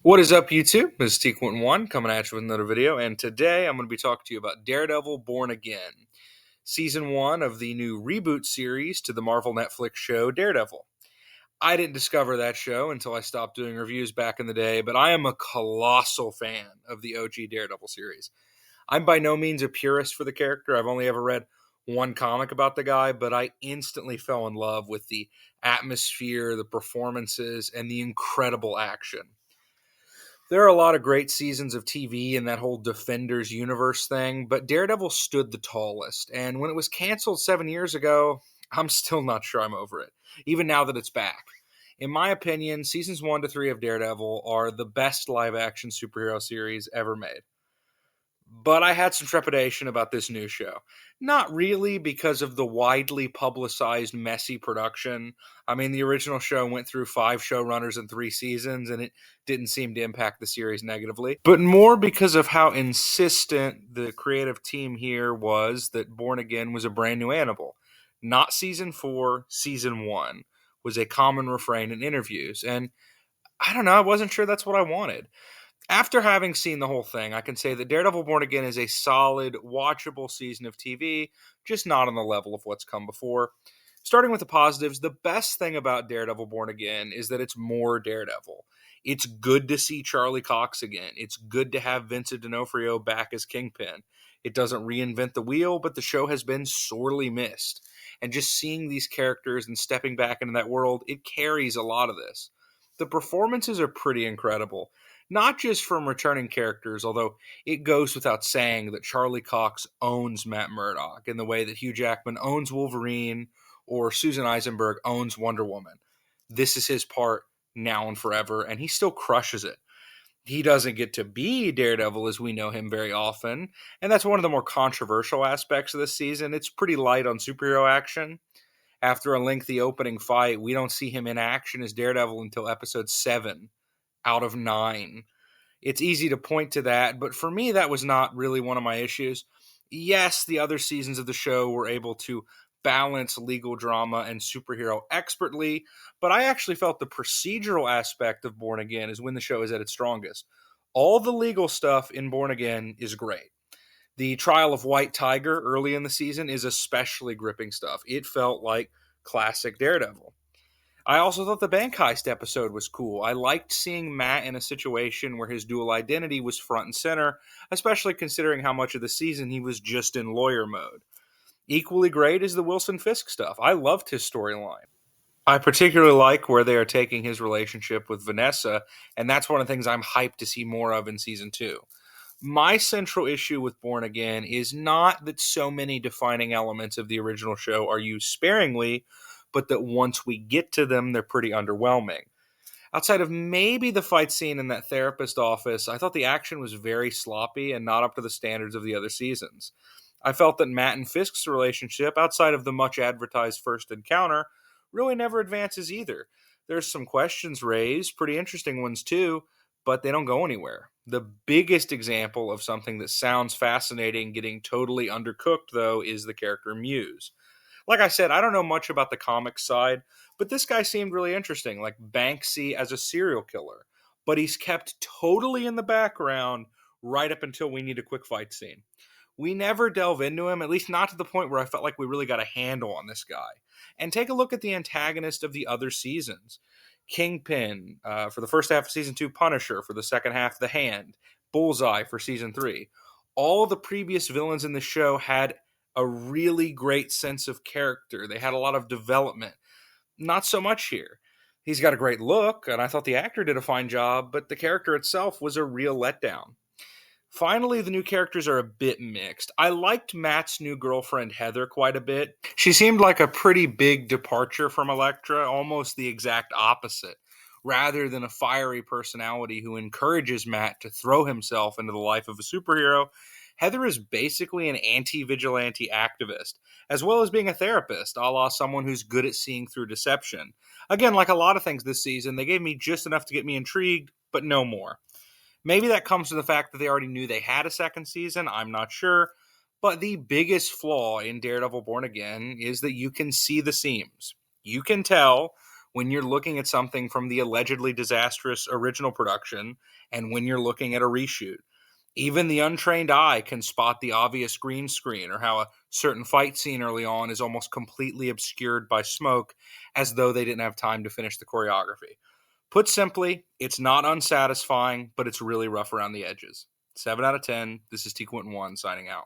What is up, YouTube? This is T-Quentin1 coming at you with another video, and today I'm going to be talking to you about Daredevil Born Again, Season 1 of the new reboot series to the Marvel Netflix show Daredevil. I didn't discover that show until I stopped doing reviews back in the day, but I am a colossal fan of the OG Daredevil series. I'm by no means a purist for the character. I've only ever read one comic about the guy, but I instantly fell in love with the atmosphere, the performances, and the incredible action. There are a lot of great seasons of TV in that whole Defenders universe thing, but Daredevil stood the tallest. And when it was canceled 7 years ago, I'm still not sure I'm over it, even now that it's back. In my opinion, seasons 1 to 3 of Daredevil are the best live action superhero series ever made. But I had some trepidation about this new show. Not really because of the widely publicized, messy production. I mean, the original show went through 5 showrunners and 3 seasons, and it didn't seem to impact the series negatively. But more because of how insistent the creative team here was that Born Again was a brand new animal. Not season 4, season 1 was a common refrain in interviews. And I don't know, I wasn't sure that's what I wanted. After having seen the whole thing, I can say that Daredevil Born Again is a solid, watchable season of TV, just not on the level of what's come before. Starting with the positives, the best thing about Daredevil Born Again is that it's more Daredevil. It's good to see Charlie Cox again. It's good to have Vincent D'Onofrio back as Kingpin. It doesn't reinvent the wheel, but the show has been sorely missed. And just seeing these characters and stepping back into that world, it carries a lot of this. The performances are pretty incredible. Not just from returning characters, although it goes without saying that Charlie Cox owns Matt Murdock in the way that Hugh Jackman owns Wolverine or Susan Eisenberg owns Wonder Woman. This is his part now and forever, and he still crushes it. He doesn't get to be Daredevil as we know him very often, and that's one of the more controversial aspects of this season. It's pretty light on superhero action. After a lengthy opening fight, we don't see him in action as Daredevil until episode 7 out of 9. It's easy to point to that, but for me, that was not really one of my issues. Yes, the other seasons of the show were able to balance legal drama and superhero expertly, but I actually felt the procedural aspect of Born Again is when the show is at its strongest. All the legal stuff in Born Again is great. The trial of White Tiger early in the season is especially gripping stuff. It felt like classic Daredevil. I also thought the bank heist episode was cool. I liked seeing Matt in a situation where his dual identity was front and center, especially considering how much of the season he was just in lawyer mode. Equally great is the Wilson Fisk stuff. I loved his storyline. I particularly like where they are taking his relationship with Vanessa, and that's one of the things I'm hyped to see more of in season 2. My central issue with Born Again is not that so many defining elements of the original show are used sparingly, but that once we get to them, they're pretty underwhelming. Outside of maybe the fight scene in that therapist office, I thought the action was very sloppy and not up to the standards of the other seasons. I felt that Matt and Fisk's relationship, outside of the much advertised first encounter, really never advances either. There's some questions raised, pretty interesting ones too, but they don't go anywhere. The biggest example of something that sounds fascinating getting totally undercooked, though, is the character Muse. Like I said, I don't know much about the comics side, but this guy seemed really interesting, like Banksy as a serial killer. But he's kept totally in the background right up until we need a quick fight scene. We never delve into him, at least not to the point where I felt like we really got a handle on this guy. And take a look at the antagonist of the other seasons. Kingpin for the first half of season 2, Punisher for the second half, The Hand, Bullseye for season 3. All the previous villains in the show had a really great sense of character. They had a lot of development. Not so much here. He's got a great look, and I thought the actor did a fine job, but the character itself was a real letdown. Finally, the new characters are a bit mixed. I liked Matt's new girlfriend, Heather, quite a bit. She seemed like a pretty big departure from Elektra, almost the exact opposite. Rather than a fiery personality who encourages Matt to throw himself into the life of a superhero, Heather is basically an anti-vigilante activist, as well as being a therapist, a la someone who's good at seeing through deception. Again, like a lot of things this season, they gave me just enough to get me intrigued, but no more. Maybe that comes from the fact that they already knew they had a second season, I'm not sure. But the biggest flaw in Daredevil Born Again is that you can see the seams. You can tell when you're looking at something from the allegedly disastrous original production and when you're looking at a reshoot. Even the untrained eye can spot the obvious green screen or how a certain fight scene early on is almost completely obscured by smoke as though they didn't have time to finish the choreography. Put simply, it's not unsatisfying, but it's really rough around the edges. 7 out of 10. This is T Quentin 1 signing out.